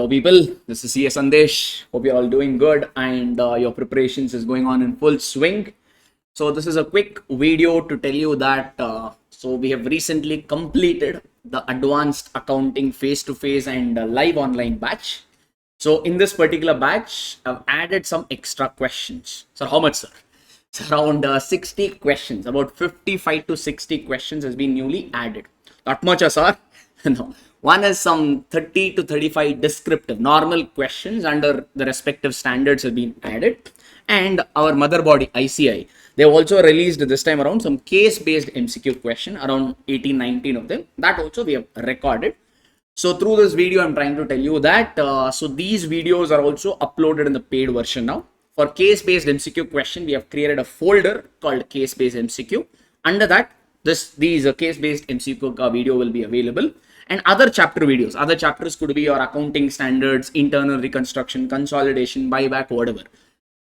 Hello people, this is CA Sandesh. Hope you're all doing good and your preparations is going on in full swing. So this is a quick video to tell you that so we have recently completed the advanced accounting face-to-face and live online batch. So in this particular batch, I've added some extra questions. So how much, sir? It's around 60 questions, about 55 to 60 questions has been newly added. Not much, sir. No. One is some 30 to 35 descriptive normal questions under the respective standards have been added. And our mother body ICI, they also released this time around some case-based MCQ question, around 18-19 of them. That also we have recorded. So through this video, I'm trying to tell you that so these videos are also uploaded in the paid version now. For case-based MCQ question, we have created a folder called case-based MCQ. Under that, these case-based MCQ video will be available. And other chapter videos, other chapters could be your accounting standards, internal reconstruction, consolidation, buyback, whatever.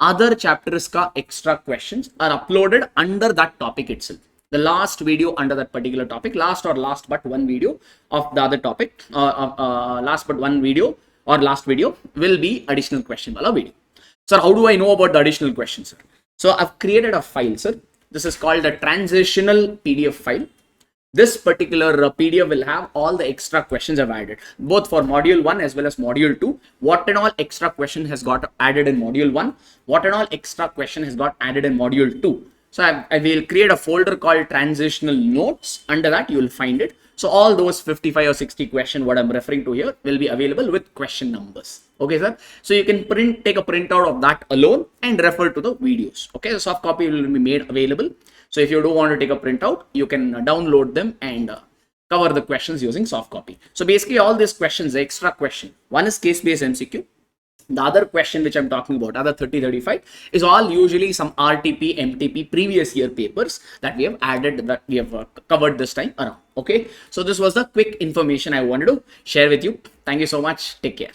Other chapters ka extra questions are uploaded under that topic itself. The last video under that particular topic, last but one video of the other topic, last video will be additional question wala video. Sir, how do I know about the additional questions, sir? So I've created a file, sir. This is called a transitional PDF file. This particular PDF will have all the extra questions I've added, both for module 1 as well as module 2. What and all extra question has got added in module 1, what and all extra question has got added in module 2. So I will create a folder called transitional notes. Under that, you will find it. So all those 55 or 60 questions, what I'm referring to here, will be available with question numbers. Okay, sir. So you can take a printout of that alone and refer to the videos. Okay, the soft copy will be made available. So if you don't want to take a printout, you can download them and cover the questions using soft copy. So basically all these questions, the extra question, one is case-based MCQ. The other question which I'm talking about, other 30-35, is all usually some RTP MTP previous year papers that we have added, that we have covered this time around. Okay, so this was the quick information I wanted to share with you. Thank you so much. Take care.